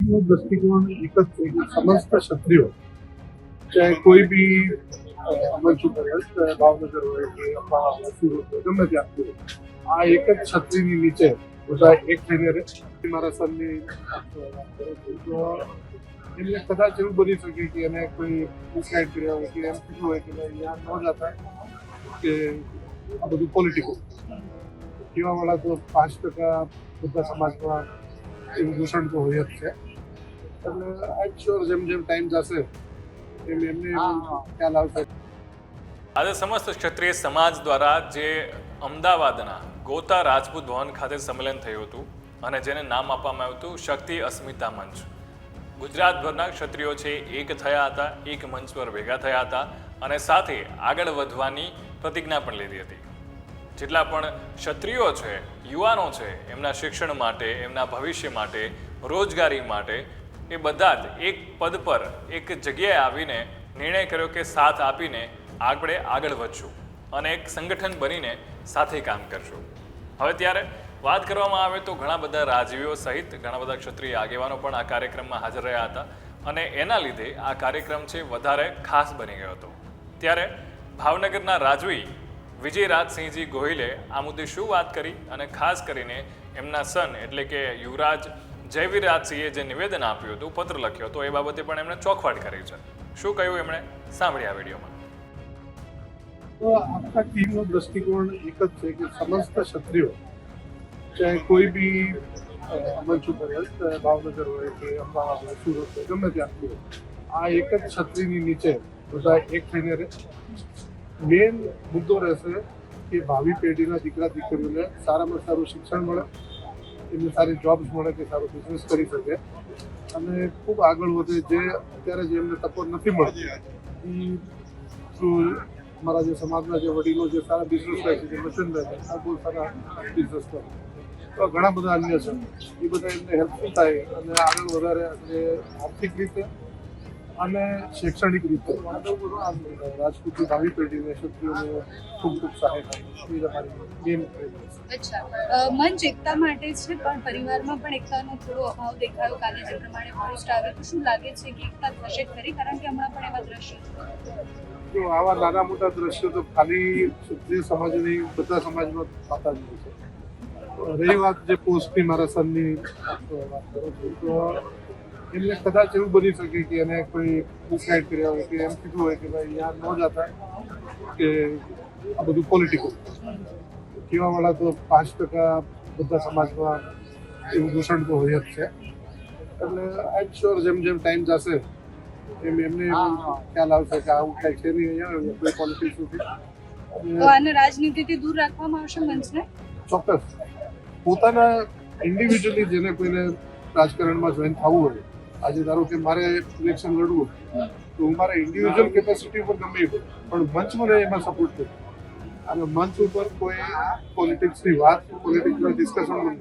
નો દૃષ્ટિકોણ એક જ છે કે સમસ્ત ક્ષત્રિયો ચાહે કોઈ બી મંચ ઉપર હોય, ભાવનગર હોય કે અમદાવાદ હોય, સુરત હોય, ગમે ત્યાંથી હોય, આ એક જ છત્રીની નીચે બધા એક થઈને રહે. મારા સરની તો એમને કદાચ એવું બની શકે કે એને કોઈ મિસગાઈડ કર્યા હોય કે એમ કીધું હોય કે અહીંયા ન જતા કે આ બધું પોલિટિકો કહેવાવાળા તો 5% બધા સમાજમાં એવું દૂષણ તો હોય જ છે. એટલે આઈ શ્યોર જેમ જેમ ટાઈમ જશે એમ એમને ખ્યાલ આવશે. આજે સમસ્ત ક્ષત્રિય સમાજ દ્વારા જે અમદાવાદના ગોતા રાજપૂત ભવન ખાતે સંમેલન થયું હતું અને જેને નામ આપવામાં આવ્યું હતું શક્તિ અસ્મિતા મંચ. ગુજરાતભરના ક્ષત્રિયો છે એક થયા હતા, એક મંચ પર ભેગા થયા હતા અને સાથે આગળ વધવાની પ્રતિજ્ઞા પણ લીધી હતી. જેટલા પણ ક્ષત્રિયો છે, યુવાનો છે, એમના શિક્ષણ માટે, એમના ભવિષ્ય માટે, રોજગારી માટે એ બધા જ એક પદ પર એક જગ્યાએ આવીને નિર્ણય કર્યો કે સાથ આપીને આપણે આગળ વધશું અને એક સંગઠન બનીને સાથે કામ કરશું. હવે ત્યારે વાત કરવામાં આવે તો ઘણા બધા રાજવીઓ સહિત ઘણા બધા ક્ષત્રિય આગેવાનો પણ આ કાર્યક્રમમાં હાજર રહ્યા હતા અને એના લીધે આ કાર્યક્રમ છે વધારે ખાસ બની ગયો હતો. ત્યારે ભાવનગરના રાજવી વિજયરાજસિંહજી ગોહિલે આ મુદ્દે શું વાત કરી અને ખાસ કરીને એમના સન એટલે કે યુવરાજ જયવીરરાજસિંહે જે નિવેદન આપ્યું હતું, પત્ર લખ્યો હતો, એ બાબતે પણ એમણે ચોખવાટ કરી છે. શું કહ્યું એમણે સાંભળ્યા વિડીયોમાં. તો આખા ટીમનો દૃષ્ટિકોણ એક જ છે કે સમસ્ત ક્ષત્રિયો ચાહે કોઈ બી મંચ ઉપર હોય, ભાવનગર હોય કે અમદાવાદ હોય, સુરત હોય, ગમે ત્યાંથી હોય, આ એક જ છત્રીની નીચે બધા એક થઈને રહે. મેન મુદ્દો રહેશે કે ભાવિ પેઢીના દીકરા દીકરીઓને સારામાં સારું શિક્ષણ મળે, એમને સારી જોબ્સ મળે કે સારો બિઝનેસ કરી શકે અને ખૂબ આગળ વધે. જે અત્યારે જે એમને તકો નથી મળતી એ થ્રુ અમારા જે સમાજના જે વડીલો જે સારા બિઝનેસ કરે છે, જે મશીન રહે છે, બહુ સારા બિઝનેસ કરે તો ઘણા બધા અન્ય છે, એ બધા એમને હેલ્પફુલ થાય અને આગળ વધારે અને આર્થિક રીતે અને શૈક્ષણિક રીતે રાજપૂતની ભાવિ પેઢીને ક્ષત્રિયોને ખૂબ ખૂબ સહાય થાય. એ અમારી મેન અચ્છા, મંચ એકતા માટે છે પણ પરિવારમાં પણ એકતાનો થોડો અભાવ દેખાયો કાલે જે પ્રમાણે પોસ્ટ આવે તો શું લાગે છે કે એકતા થશે ખરી? કારણ કે હમણાં પણ એવા દ્રશ્યો છે. જો આવા નાના મોટા દ્રશ્યો તો ખાલી ક્ષત્રિય સમાજની બધા સમાજમાં થતા જ હોય છે. રહી વાત જે પોસ્ટની મારા સનની વાત કરું છું તો એમને કદાચ એવું બની શકે કે એને કોઈ મિસગાઈડ કર્યા હોય કે એમ કીધું હોય કે ભાઈ અહીંયા ન જતા કે આ બધું પોલિટિકો કહેવાવાળા તો 5% બધા સમાજમાં એવું દૂષણ તો હોય જ છે. એટલે આઈ શ્યોર જેમ જેમ ટાઈમ જશે એમ એમને ખ્યાલ આવશે કે આવું કાંઈ છે નહીં અહીંયા કોઈ પોલિટિક્સ નથી. તો આને રાજનીતિથી દૂર રાખવામાં આવશે મંચને? ચોક્કસ પોતાના ઇન્ડિવિજ્યુઅલી જેને કોઈને રાજકારણમાં જોઈન થવું હોય, આજે ધારો કે મારે ઇલેક્શન લડવું તો હું મારા ઇન્ડિવિજ્યુઅલ કેપેસિટી ઉપર ગમે પણ મંચ મને એમાં સપોર્ટ કરું અને મંચ ઉપર કોઈ પોલિટિક્સની વાત, પોલિટિક્સના ડિસ્કશન નહીં.